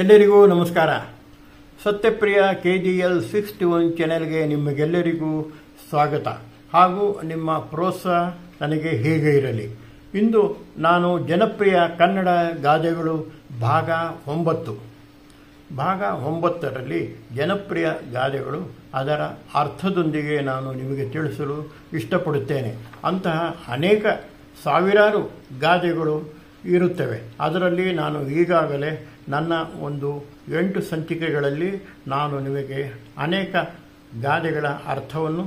ಎಲ್ಲರಿಗೂ ನಮಸ್ಕಾರ. ಸತ್ಯಪ್ರಿಯ KGL 61 ಚಾನೆಲ್ಗೆ ನಿಮಗೆಲ್ಲರಿಗೂ ಸ್ವಾಗತ ಹಾಗೂ ನಿಮ್ಮ ಪ್ರೋತ್ಸಾಹ ನನಗೆ ಹೀಗೆ ಇರಲಿ. ಇಂದು ನಾನು ಜನಪ್ರಿಯ ಕನ್ನಡ ಗಾದೆಗಳು ಭಾಗ 9ರಲ್ಲಿ ಜನಪ್ರಿಯ ಗಾದೆಗಳು ಅದರ ಅರ್ಥದೊಂದಿಗೆ ನಾನು ನಿಮಗೆ ತಿಳಿಸಲು ಇಷ್ಟಪಡುತ್ತೇನೆ. ಅಂತಹ ಅನೇಕ ಸಾವಿರಾರು ಗಾದೆಗಳು ಇರುತ್ತವೆ. ಅದರಲ್ಲಿ ನಾನು ಈಗಾಗಲೇ ನನ್ನ ಒಂದು 8 ಸಂಚಿಕೆಗಳಲ್ಲಿ ನಾನು ನಿಮಗೆ ಅನೇಕ ಗಾದೆಗಳ ಅರ್ಥವನ್ನು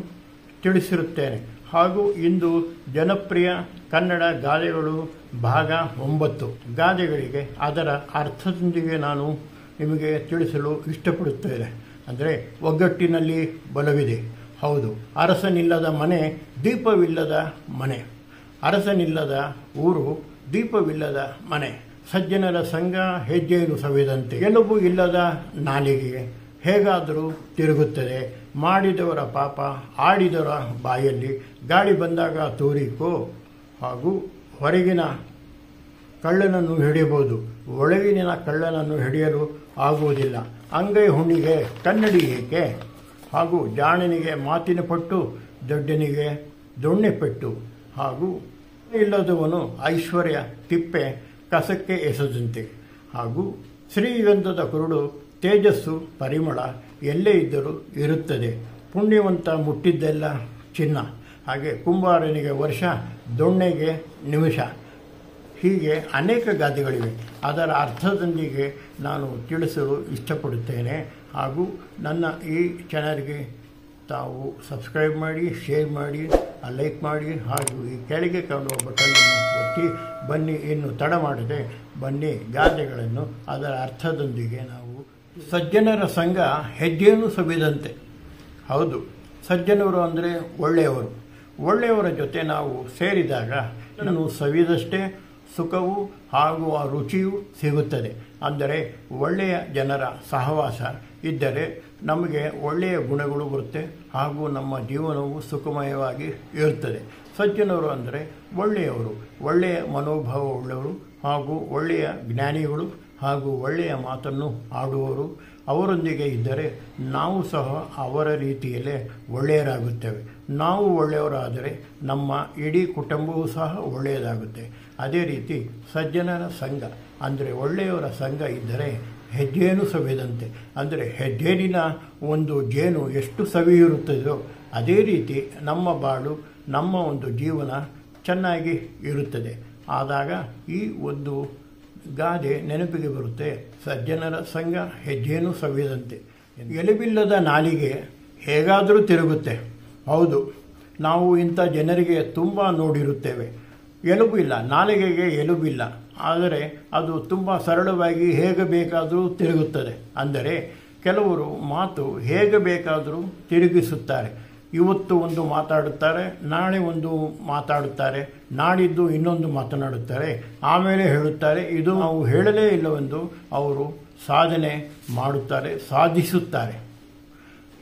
ತಿಳಿಸಿರುತ್ತೇನೆ. ಹಾಗೂ ಇಂದು ಜನಪ್ರಿಯ ಕನ್ನಡ ಗಾದೆಗಳು ಭಾಗ 9 ಗಾದೆಗಳಿಗೆ ಅದರ ಅರ್ಥದೊಂದಿಗೆ ನಾನು ನಿಮಗೆ ತಿಳಿಸಲು ಇಷ್ಟಪಡುತ್ತೇನೆ. ಅಂದರೆ ಒಗ್ಗಟ್ಟಿನಲ್ಲಿ ಬಲವಿದೆ. ಹೌದು, ಅರಸನಿಲ್ಲದ ಮನೆ ದೀಪವಿಲ್ಲದ ಮನೆ, ಅರಸನಿಲ್ಲದ ಊರು ದೀಪವಿಲ್ಲದ ಮನೆ, ಸಜ್ಜನರ ಸಂಘ ಹೆಜ್ಜೆಯನ್ನು ಸವಿದಂತೆ, ಎಲುಬು ಇಲ್ಲದ ನಾಲಿಗೆ ಹೇಗಾದರೂ ತಿರುಗುತ್ತದೆ, ಮಾಡಿದವರ ಪಾಪ ಆಡಿದವರ ಬಾಯಲ್ಲಿ, ಗಾಳಿ ಬಂದಾಗ ತೂರಿಕೋ, ಹಾಗೂ ಹೊರಗಿನ ಕಳ್ಳನನ್ನು ಹಿಡಿಯಬಹುದು, ಒಳಗಿನ ಕಳ್ಳನನ್ನು ಹಿಡಿಯಲು ಆಗುವುದಿಲ್ಲ, ಅಂಗೈ ಹುಣ್ಣಿಗೆ ಕನ್ನಡಿ ಏಕೆ, ಹಾಗೂ ಜಾಣನಿಗೆ ಮಾತಿನ ಪಟ್ಟು ದೊಡ್ಡನಿಗೆ ದೊಣ್ಣೆ ಪೆಟ್ಟು, ಹಾಗೂ ಇಲ್ಲದವನು ಐಶ್ವರ್ಯ ತಿಪ್ಪೆ ಕಸಕ್ಕೆ ಎಸೆದಂತೆ, ಹಾಗೂ ಶ್ರೀಗಂಧದ ಕುರುಡು ತೇಜಸ್ಸು ಪರಿಮಳ ಎಲ್ಲೇ ಇದ್ದರೂ ಇರುತ್ತದೆ, ಪುಣ್ಯವಂತ ಮುಟ್ಟಿದ್ದೆಲ್ಲ ಚಿನ್ನ, ಹಾಗೆ ಕುಂಬಾರನಿಗೆ ವರ್ಷ ದೊಣ್ಣೆಗೆ ನಿಮಿಷ. ಹೀಗೆ ಅನೇಕ ಗಾದೆಗಳಿವೆ. ಅದರ ಅರ್ಥದೊಂದಿಗೆ ನಾನು ತಿಳಿಸಲು ಇಷ್ಟಪಡುತ್ತೇನೆ. ಹಾಗೂ ನನ್ನ ಈ ಚಾನಲ್ಗೆ ತಾವು ಸಬ್ಸ್ಕ್ರೈಬ್ ಮಾಡಿ, ಶೇರ್ ಮಾಡಿ, ಲೈಕ್ ಮಾಡಿ, ಹಾಗೂ ಈ ಕೆಳಗೆ ಕಾಣುವ ಬಟನನ್ನು ಒತ್ತಿ ಬನ್ನಿ. ಇನ್ನು ತಡ ಮಾಡದೆ ಬನ್ನಿ, ಗಾದೆಗಳನ್ನು ಅದರ ಅರ್ಥದೊಂದಿಗೆ ನಾವು. ಸಜ್ಜನರ ಸಂಘ ಹೆಜ್ಜೆಯನ್ನು ಸವಿದಂತೆ. ಹೌದು, ಸಜ್ಜನರು ಅಂದರೆ ಒಳ್ಳೆಯವರು. ಒಳ್ಳೆಯವರ ಜೊತೆ ನಾವು ಸೇರಿದಾಗ ಅದನ್ನು ಸವಿದಷ್ಟೇ ಸುಖವು ಹಾಗೂ ಆ ರುಚಿಯೂ ಸಿಗುತ್ತದೆ. ಅಂದರೆ ಒಳ್ಳೆಯ ಜನರ ಸಹವಾಸ ಇದ್ದರೆ ನಮಗೆ ಒಳ್ಳೆಯ ಗುಣಗಳು ಬರುತ್ತೆ ಹಾಗೂ ನಮ್ಮ ಜೀವನವು ಸುಖಮಯವಾಗಿ ಇರುತ್ತದೆ. ಸಜ್ಜನರು ಅಂದರೆ ಒಳ್ಳೆಯವರು, ಒಳ್ಳೆಯ ಮನೋಭಾವ ಉಳ್ಳವರು ಹಾಗೂ ಒಳ್ಳೆಯ ಜ್ಞಾನಿಗಳು ಹಾಗೂ ಒಳ್ಳೆಯ ಮಾತನ್ನು ಆಡುವವರು. ಅವರೊಂದಿಗೆ ಇದ್ದರೆ ನಾವು ಸಹ ಅವರ ರೀತಿಯಲ್ಲೇ ಒಳ್ಳೆಯರಾಗುತ್ತೇವೆ. ನಾವು ಒಳ್ಳೆಯವರಾದರೆ ನಮ್ಮ ಇಡೀ ಕುಟುಂಬವೂ ಸಹ ಒಳ್ಳೆಯದಾಗುತ್ತೆ. ಅದೇ ರೀತಿ ಸಜ್ಜನರ ಸಂಘ ಅಂದರೆ ಒಳ್ಳೆಯವರ ಸಂಘ ಇದ್ದರೆ ಹೆಜ್ಜೆಯನ್ನು ಸವಿದಂತೆ. ಅಂದರೆ ಹೆಜ್ಜೇನಿನ ಒಂದು ಜೇನು ಎಷ್ಟು ಸವಿ ಇರುತ್ತದೋ ಅದೇ ರೀತಿ ನಮ್ಮ ಬಾಳು, ನಮ್ಮ ಒಂದು ಜೀವನ ಚೆನ್ನಾಗಿ ಇರುತ್ತದೆ. ಆದಾಗ ಈ ಒಂದು ಗಾದೆ ನೆನಪಿಗೆ ಬರುತ್ತೆ. ಸಜ್ಜನರ ಸಂಘ ಹೆಜ್ಜೆಯನ್ನು ಸವಿದಂತೆ. ಎಲುಬಿಲ್ಲದ ನಾಲಿಗೆ ಹೇಗಾದರೂ ತಿರುಗುತ್ತೆ. ಹೌದು, ನಾವು ಇಂಥ ಜನರಿಗೆ ತುಂಬ ನೋಡಿರುತ್ತೇವೆ. ಎಲುಬು ಇಲ್ಲ, ನಾಲಿಗೆಗೆ ಎಲುಬಿಲ್ಲ, ಆದರೆ ಅದು ತುಂಬ ಸರಳವಾಗಿ ಹೇಗೆ ಬೇಕಾದರೂ ತಿರುಗುತ್ತದೆ. ಅಂದರೆ ಕೆಲವರು ಮಾತು ಹೇಗೆ ಬೇಕಾದರೂ ತಿರುಗಿಸುತ್ತಾರೆ. ಇವತ್ತು ಒಂದು ಮಾತಾಡುತ್ತಾರೆ, ನಾಳೆ ಒಂದು ಮಾತಾಡುತ್ತಾರೆ, ನಾಡಿದ್ದು ಇನ್ನೊಂದು ಮಾತನಾಡುತ್ತಾರೆ, ಆಮೇಲೆ ಹೇಳುತ್ತಾರೆ. ಇದು ನಾವು ಹೇಳಲೇ ಇಲ್ಲವೆಂದು ಅವರು ಸಾಧನೆ ಮಾಡುತ್ತಾರೆ, ಸಾಧಿಸುತ್ತಾರೆ.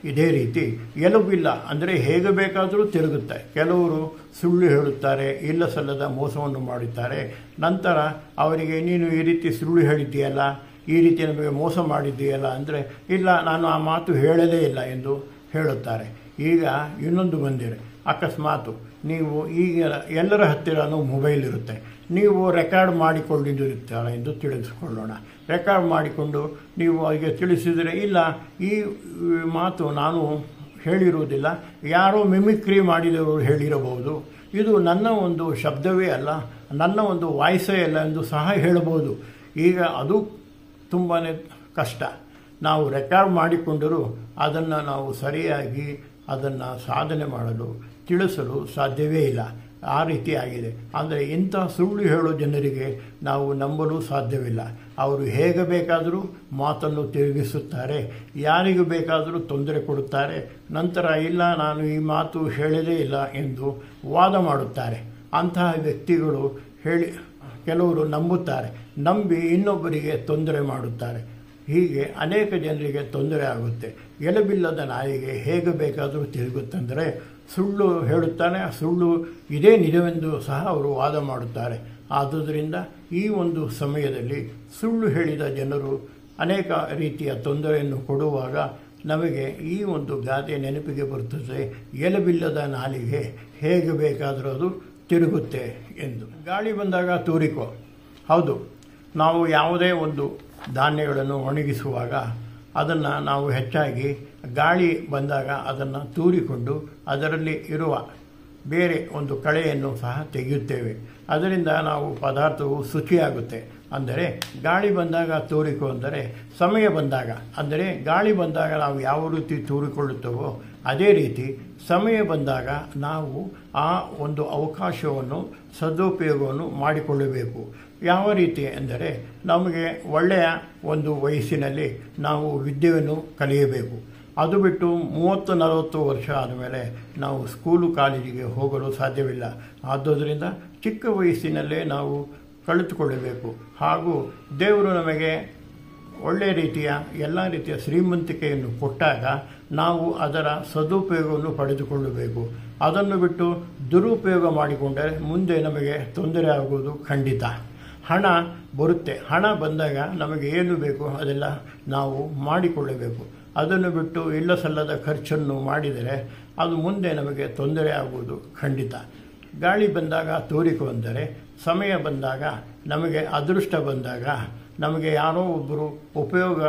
ಇದೇ ರೀತಿ ಎಲುಬಿಲ್ಲ ಅಂದರೆ ಹೇಗೆ ಬೇಕಾದರೂ ತಿರುಗುತ್ತೆ. ಕೆಲವರು ಸುಳ್ಳು ಹೇಳುತ್ತಾರೆ, ಇಲ್ಲ ಸಲ್ಲದ ಮೋಸವನ್ನು ಮಾಡುತ್ತಾರೆ. ನಂತರ ಅವರಿಗೆ ನೀನು ಈ ರೀತಿ ಸುಳ್ಳು ಹೇಳಿದ್ದೀಯಲ್ಲ, ಈ ರೀತಿ ನಮಗೆ ಮೋಸ ಮಾಡಿದ್ದೀಯಲ್ಲ ಅಂದರೆ, ಇಲ್ಲ ನಾನು ಆ ಮಾತು ಹೇಳಲೇ ಇಲ್ಲ ಎಂದು ಹೇಳುತ್ತಾರೆ. ಈಗ ಇನ್ನೊಂದು ಬಂದಿದೆ, ಅಕಸ್ಮಾತು ನೀವು ಈಗ ಎಲ್ಲರ ಹತ್ತಿರನೂ ಮೊಬೈಲ್ ಇರುತ್ತೆ, ನೀವು ರೆಕಾರ್ಡ್ ಮಾಡಿಕೊಂಡಿರುತ್ತಾರೆ ಎಂದು ತಿಳಿದುಕೊಳ್ಳೋಣ. ರೆಕಾರ್ಡ್ ಮಾಡಿಕೊಂಡು ನೀವು ಅವರಿಗೆ ತಿಳಿಸಿದರೆ, ಇಲ್ಲ ಈ ಮಾತು ನಾನು ಹೇಳಿರುವುದಿಲ್ಲ, ಯಾರೋ ಮಿಮಿಕ್ರಿ ಮಾಡಿದವರು ಹೇಳಿರಬಹುದು, ಇದು ನನ್ನ ಒಂದು ಶಬ್ದವೇ ಅಲ್ಲ, ನನ್ನ ಒಂದು ವಾಯ್ಸೇ ಅಲ್ಲ ಎಂದು ಸಹ ಹೇಳಬಹುದು. ಈಗ ಅದು ತುಂಬಾ ಕಷ್ಟ. ನಾವು ರೆಕಾರ್ಡ್ ಮಾಡಿಕೊಂಡರೂ ಅದನ್ನು ನಾವು ಸರಿಯಾಗಿ ಅದನ್ನು ಸಾಧನೆ ಮಾಡಲು ತಿಳಿಸಲು ಸಾಧ್ಯವೇ ಇಲ್ಲ. ಆ ರೀತಿ ಆಗಿದೆ. ಅಂದರೆ ಇಂಥ ಸುಳ್ಳು ಹೇಳೋ ಜನರಿಗೆ ನಾವು ನಂಬಲು ಸಾಧ್ಯವಿಲ್ಲ. ಅವರು ಹೇಗೆ ಬೇಕಾದರೂ ಮಾತನ್ನು ತಿರುಗಿಸುತ್ತಾರೆ, ಯಾರಿಗೂ ಬೇಕಾದರೂ ತೊಂದರೆ ಕೊಡುತ್ತಾರೆ. ನಂತರ ಇಲ್ಲ ನಾನು ಈ ಮಾತು ಹೇಳದೇ ಇಲ್ಲ ಎಂದು ವಾದ ಮಾಡುತ್ತಾರೆ. ಅಂತಹ ವ್ಯಕ್ತಿಗಳು ಕೆಲವರು ನಂಬುತ್ತಾರೆ, ನಂಬಿ ಇನ್ನೊಬ್ಬರಿಗೆ ತೊಂದರೆ ಮಾಡುತ್ತಾರೆ. ಹೀಗೆ ಅನೇಕ ಜನರಿಗೆ ತೊಂದರೆ ಆಗುತ್ತೆ. ಎಲುಬಿಲ್ಲದ ನಾಯಿಗೆ ಹೇಗೆ ಬೇಕಾದರೂ ತಿರುಗುತ್ತಂದರೆ ಸುಳ್ಳು ಹೇಳುತ್ತಾನೆ, ಸುಳ್ಳು ಇದೇ ನಿಜವೆಂದು ಸಹ ಅವರು ವಾದ ಮಾಡುತ್ತಾರೆ. ಆದುದರಿಂದ ಈ ಒಂದು ಸಮಯದಲ್ಲಿ ಸುಳ್ಳು ಹೇಳಿದ ಜನರು ಅನೇಕ ರೀತಿಯ ತೊಂದರೆಯನ್ನು ಕೊಡುವಾಗ ನಮಗೆ ಈ ಒಂದು ಗಾದೆ ನೆನಪಿಗೆ ಬರುತ್ತದೆ, ಎಲುಬಿಲ್ಲದ ನಾಲಿಗೆ ಹೇಗೆ ಬೇಕಾದರೂ ಅದು ತಿರುಗುತ್ತೆ ಎಂದು. ಗಾಳಿ ಬಂದಾಗ ತೂರಿಕೋ. ಹೌದು, ನಾವು ಯಾವುದೇ ಒಂದು ಧಾನ್ಯಗಳನ್ನು ಒಣಗಿಸುವಾಗ ಅದನ್ನು ನಾವು ಹೆಚ್ಚಾಗಿ ಗಾಳಿ ಬಂದಾಗ ಅದನ್ನು ತೂರಿಕೊಂಡು ಅದರಲ್ಲಿ ಇರುವ ಬೇರೆ ಒಂದು ಕಳೆಯನ್ನು ಸಹ ತೆಗೆಯುತ್ತೇವೆ. ಅದರಿಂದ ನಾವು ಪದಾರ್ಥವು ಶುಚಿಯಾಗುತ್ತೆ. ಅಂದರೆ ಗಾಳಿ ಬಂದಾಗ ತೂರಿಕೋ ಅಂದರೆ ಸಮಯ ಬಂದಾಗ, ಅಂದರೆ ಗಾಳಿ ಬಂದಾಗ ನಾವು ಯಾವ ರೀತಿ ತೂರಿಕೊಳ್ಳುತ್ತೇವೋ ಅದೇ ರೀತಿ ಸಮಯ ಬಂದಾಗ ನಾವು ಆ ಒಂದು ಅವಕಾಶವನ್ನು ಸದುಪಯೋಗವನ್ನು ಮಾಡಿಕೊಳ್ಳಬೇಕು. ಯಾವ ರೀತಿ ಎಂದರೆ ನಮಗೆ ಒಳ್ಳೆಯ ಒಂದು ವಯಸ್ಸಿನಲ್ಲಿ ನಾವು ವಿದ್ಯೆಯನ್ನು ಕಲಿಯಬೇಕು. ಅದು ಬಿಟ್ಟು 30-40 ವರ್ಷ ಆದಮೇಲೆ ನಾವು ಸ್ಕೂಲು ಕಾಲೇಜಿಗೆ ಹೋಗಲು ಸಾಧ್ಯವಿಲ್ಲ. ಆದ್ದರಿಂದ ಚಿಕ್ಕ ವಯಸ್ಸಿನಲ್ಲೇ ನಾವು ಕಲಿತುಕೊಳ್ಳಬೇಕು. ಹಾಗೂ ದೇವರು ನಮಗೆ ಒಳ್ಳೆಯ ರೀತಿಯ ಎಲ್ಲ ರೀತಿಯ ಶ್ರೀಮಂತಿಕೆಯನ್ನು ಕೊಟ್ಟಾಗ ನಾವು ಅದರ ಸದುಪಯೋಗವನ್ನು ಪಡೆದುಕೊಳ್ಳಬೇಕು. ಅದನ್ನು ಬಿಟ್ಟು ದುರುಪಯೋಗ ಮಾಡಿಕೊಂಡರೆ ಮುಂದೆ ನಮಗೆ ತೊಂದರೆ ಆಗುವುದು ಖಂಡಿತ. ಹಣ ಬರುತ್ತೆ, ಹಣ ಬಂದಾಗ ನಮಗೆ ಏನು ಬೇಕು ಅದೆಲ್ಲ ನಾವು ಮಾಡಿಕೊಳ್ಳಬೇಕು. ಅದನ್ನು ಬಿಟ್ಟು ಇಲ್ಲ ಸಲ್ಲದ ಖರ್ಚನ್ನು ಮಾಡಿದರೆ ಅದು ಮುಂದೆ ನಮಗೆ ತೊಂದರೆ ಆಗುವುದು ಖಂಡಿತ. ಗಾಳಿ ಬಂದಾಗ ತೂರಿಕೋ ಅಂದರೆ ಸಮಯ ಬಂದಾಗ, ನಮಗೆ ಅದೃಷ್ಟ ಬಂದಾಗ, ನಮಗೆ ಯಾರೋ ಒಬ್ಬರು ಉಪಯೋಗ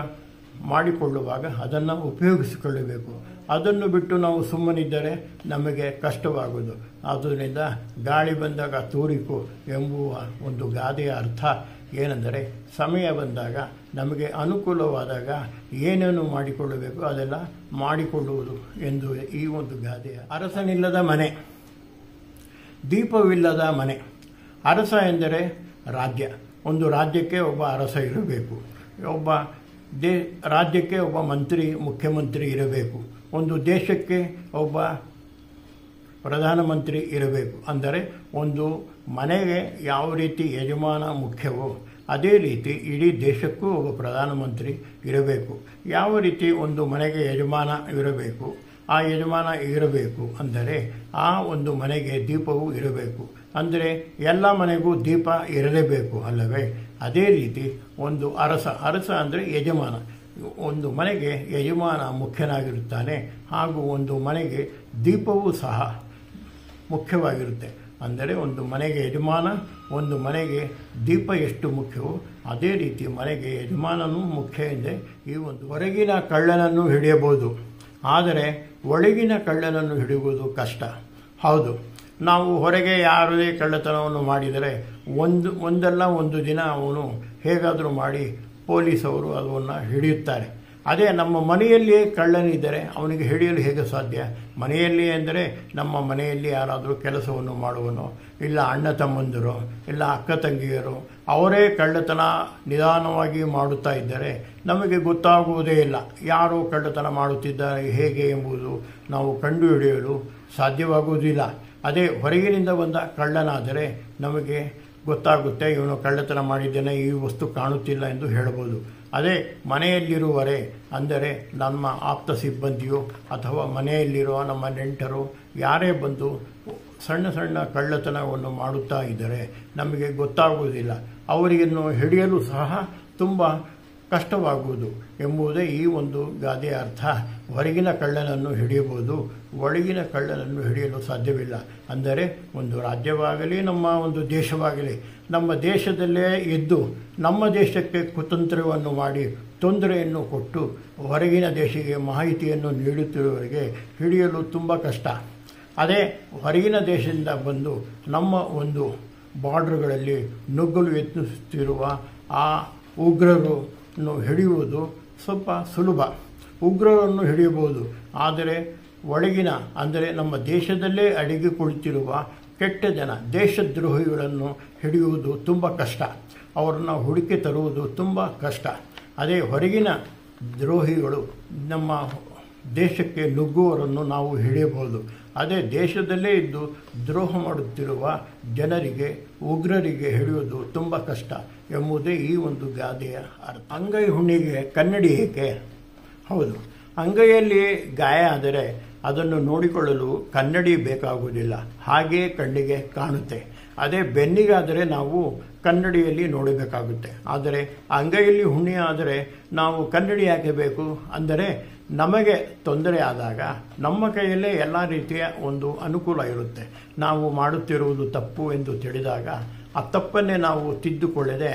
ಮಾಡಿಕೊಳ್ಳುವಾಗ ಅದನ್ನು ಉಪಯೋಗಿಸಿಕೊಳ್ಳಬೇಕು. ಅದನ್ನು ಬಿಟ್ಟು ನಾವು ಸುಮ್ಮನಿದ್ದರೆ ನಮಗೆ ಕಷ್ಟವಾಗುವುದು. ಆದ್ದರಿಂದ ಗಾಳಿ ಬಂದಾಗ ತೂರಿಕೋ ಎಂಬುವ ಒಂದು ಗಾದೆಯ ಅರ್ಥ ಏನೆಂದರೆ ಸಮಯ ಬಂದಾಗ ನಮಗೆ ಅನುಕೂಲವಾದಾಗ ಏನೇನು ಮಾಡಿಕೊಳ್ಳಬೇಕು ಅದೆಲ್ಲ ಮಾಡಿಕೊಳ್ಳುವುದು ಎಂದು ಈ ಒಂದು ಗಾದೆಯ. ಅರಸನಿಲ್ಲದ ಮನೆ, ದೀಪವಿಲ್ಲದ ಮನೆ. ಅರಸ ಎಂದರೆ ರಾಜ್ಯ. ಒಂದು ರಾಜ್ಯಕ್ಕೆ ಒಬ್ಬ ಅರಸ ಇರಬೇಕು. ರಾಜ್ಯಕ್ಕೆ ಒಬ್ಬ ಮಂತ್ರಿ, ಮುಖ್ಯಮಂತ್ರಿ ಇರಬೇಕು. ಒಂದು ದೇಶಕ್ಕೆ ಒಬ್ಬ ಪ್ರಧಾನಮಂತ್ರಿ ಇರಬೇಕು. ಅಂದರೆ ಒಂದು ಮನೆಗೆ ಯಾವ ರೀತಿ ಯಜಮಾನ ಮುಖ್ಯವೋ ಅದೇ ರೀತಿ ಇಡೀ ದೇಶಕ್ಕೂ ಒಬ್ಬ ಪ್ರಧಾನಮಂತ್ರಿ ಇರಬೇಕು. ಯಾವ ರೀತಿ ಒಂದು ಮನೆಗೆ ಯಜಮಾನ ಇರಬೇಕು, ಆ ಯಜಮಾನ ಇರಬೇಕು ಅಂದರೆ ಆ ಒಂದು ಮನೆಗೆ ದೀಪವೂ ಇರಬೇಕು. ಅಂದರೆ ಎಲ್ಲ ಮನೆಗೂ ದೀಪ ಇರಲೇಬೇಕು ಅಲ್ಲವೇ? ಅದೇ ರೀತಿ ಒಂದು ಅರಸ ಅಂದರೆ ಯಜಮಾನ. ಒಂದು ಮನೆಗೆ ಯಜಮಾನ ಮುಖ್ಯನಾಗಿರುತ್ತಾನೆ. ಹಾಗೂ ಒಂದು ಮನೆಗೆ ದೀಪವೂ ಸಹ ಮುಖ್ಯವಾಗಿರುತ್ತೆ. ಅಂದರೆ ಒಂದು ಮನೆಗೆ ಯಜಮಾನ, ಒಂದು ಮನೆಗೆ ದೀಪ ಎಷ್ಟು ಮುಖ್ಯವೋ ಅದೇ ರೀತಿ ಮನೆಗೆ ಯಜಮಾನನೂ ಮುಖ್ಯ ಎಂದೇ ಈ ಒಂದು. ಹೊರಗಿನ ಕಳ್ಳನನ್ನು ಹಿಡಿಯಬಹುದು, ಆದರೆ ಒಳಗಿನ ಕಳ್ಳನನ್ನು ಹಿಡಿಯುವುದು ಕಷ್ಟ. ಹೌದು, ನಾವು ಹೊರಗೆ ಯಾರದೇ ಕಳ್ಳತನವನ್ನು ಮಾಡಿದರೆ ಒಂದಲ್ಲ ಒಂದು ದಿನ ಅವನು ಹೇಗಾದರೂ ಮಾಡಿ ಪೊಲೀಸವರು ಅದನ್ನು ಹಿಡಿಯುತ್ತಾರೆ. ಅದೇ ನಮ್ಮ ಮನೆಯಲ್ಲಿಯೇ ಕಳ್ಳನಿದ್ದರೆ ಅವನಿಗೆ ಹಿಡಿಯಲು ಹೇಗೆ ಸಾಧ್ಯ? ಮನೆಯಲ್ಲಿ ಎಂದರೆ ನಮ್ಮ ಮನೆಯಲ್ಲಿ ಯಾರಾದರೂ ಕೆಲಸವನ್ನು ಮಾಡುವನೋ, ಇಲ್ಲ ಅಣ್ಣ ತಮ್ಮಂದಿರೋ, ಇಲ್ಲ ಅಕ್ಕ ತಂಗಿಯರು, ಅವರೇ ಕಳ್ಳತನ ನಿಧಾನವಾಗಿ ಮಾಡುತ್ತಾ ಇದ್ದರೆ ನಮಗೆ ಗೊತ್ತಾಗುವುದೇ ಇಲ್ಲ. ಯಾರು ಕಳ್ಳತನ ಮಾಡುತ್ತಿದ್ದಾರೆ ಹೇಗೆ ಎಂಬುದು ನಾವು ಕಂಡುಹಿಡಿಯಲು ಸಾಧ್ಯವಾಗುವುದಿಲ್ಲ. ಅದೇ ಹೊರಗಿನಿಂದ ಬಂದ ಕಳ್ಳನಾದರೆ ನಮಗೆ ಗೊತ್ತಾಗುತ್ತೆ, ಇವನು ಕಳ್ಳತನ ಮಾಡಿದ್ದೇನೆ, ಈ ವಸ್ತು ಕಾಣುತ್ತಿಲ್ಲ ಎಂದು ಹೇಳಬಹುದು. ಅದೇ ಮನೆಯಲ್ಲಿರುವರೆ ಅಂದರೆ ನಮ್ಮ ಆಪ್ತ ಸಿಬ್ಬಂದಿಯೋ ಅಥವಾ ಮನೆಯಲ್ಲಿರುವ ನಮ್ಮ ನೆಂಟರು ಯಾರೇ ಬಂದು ಸಣ್ಣ ಸಣ್ಣ ಕಳ್ಳತನವನ್ನು ಮಾಡುತ್ತಾ ಇದ್ದರೆ ನಮಗೆ ಗೊತ್ತಾಗುವುದಿಲ್ಲ. ಅವರಿಗೆನ್ನು ಹಿಡಿಯಲು ಸಹ ತುಂಬ ಕಷ್ಟವಾಗುವುದು ಎಂಬುದೇ ಈ ಒಂದು ಗಾದೆಯ ಅರ್ಥ. ಹೊರಗಿನ ಕಳ್ಳನನ್ನು ಹಿಡಿಯಬಹುದು, ಒಳಗಿನ ಕಳ್ಳನನ್ನು ಹಿಡಿಯಲು ಸಾಧ್ಯವಿಲ್ಲ. ಅಂದರೆ ಒಂದು ರಾಜ್ಯವಾಗಲಿ ನಮ್ಮ ಒಂದು ದೇಶವಾಗಲಿ, ನಮ್ಮ ದೇಶದಲ್ಲೇ ಇದ್ದು ನಮ್ಮ ದೇಶಕ್ಕೆ ಕುತಂತ್ರವನ್ನು ಮಾಡಿ ತೊಂದರೆಯನ್ನು ಕೊಟ್ಟು ಹೊರಗಿನ ದೇಶಕ್ಕೆ ಮಾಹಿತಿಯನ್ನು ನೀಡುತ್ತಿರುವವರಿಗೆ ಹಿಡಿಯಲು ತುಂಬ ಕಷ್ಟ. ಅದೇ ಹೊರಗಿನ ದೇಶದಿಂದ ಬಂದು ನಮ್ಮ ಒಂದು ಬಾರ್ಡರ್ಗಳಲ್ಲಿ ನುಗ್ಗಲು ಯತ್ನಿಸುತ್ತಿರುವ ಆ ಉಗ್ರರನ್ನು ಹಿಡಿಯುವುದು ಸ್ವಲ್ಪ ಸುಲಭ. ಉಗ್ರರನ್ನು ಹಿಡಿಯಬಹುದು, ಆದರೆ ಒಳಗಿನ ಅಂದರೆ ನಮ್ಮ ದೇಶದಲ್ಲೇ ಅಡಗಿ ಕುಳಿತಿರುವ ಕೆಟ್ಟ ಜನ, ದೇಶದ್ರೋಹಿಗಳನ್ನು ಹಿಡಿಯುವುದು ತುಂಬ ಕಷ್ಟ. ಅವರನ್ನು ಹುಡುಕಿ ತರುವುದು ತುಂಬ ಕಷ್ಟ. ಅದೇ ಹೊರಗಿನ ದ್ರೋಹಿಗಳು ನಮ್ಮ ದೇಶಕ್ಕೆ ನುಗ್ಗುವವರನ್ನು ನಾವು ಹಿಡಿಯಬಹುದು. ಅದೇ ದೇಶದಲ್ಲೇ ಇದ್ದು ದ್ರೋಹ ಮಾಡುತ್ತಿರುವ ಜನರಿಗೆ, ಉಗ್ರರಿಗೆ ಹಿಡಿಯುವುದು ತುಂಬ ಕಷ್ಟ ಎಂಬುದೇ ಈ ಒಂದು ಗಾದೆಯ ಅರ್ಥ. ಅಂಗೈ ಹುಣ್ಣಿಗೆ ಕನ್ನಡಿ ಏಕೆ? ಹೌದು, ಅಂಗೈಯಲ್ಲಿ ಗಾಯ ಆದರೆ ಅದನ್ನು ನೋಡಿಕೊಳ್ಳಲು ಕನ್ನಡಿ ಬೇಕಾಗುವುದಿಲ್ಲ, ಹಾಗೇ ಕಣ್ಣಿಗೆ ಕಾಣುತ್ತೆ. ಅದೇ ಬೆನ್ನಿಗಾದರೆ ನಾವು ಕನ್ನಡಿಯಲ್ಲಿ ನೋಡಬೇಕಾಗುತ್ತೆ. ಆದರೆ ಅಂಗೈಯಲ್ಲಿ ಹುಣ್ಣಿ ಆದರೆ ನಾವು ಕನ್ನಡಿ ಯಾಕೆ ಬೇಕು ಅಂದರೆ ನಮಗೆ ತೊಂದರೆ ಆದಾಗ ನಮ್ಮ ಕೈಯಲ್ಲೇ ಎಲ್ಲ ರೀತಿಯ ಒಂದು ಅನುಕೂಲ ಇರುತ್ತೆ. ನಾವು ಮಾಡುತ್ತಿರುವುದು ತಪ್ಪು ಎಂದು ತಿಳಿದಾಗ ಆ ತಪ್ಪನ್ನೇ ನಾವು ತಿದ್ದುಕೊಳ್ಳದೆ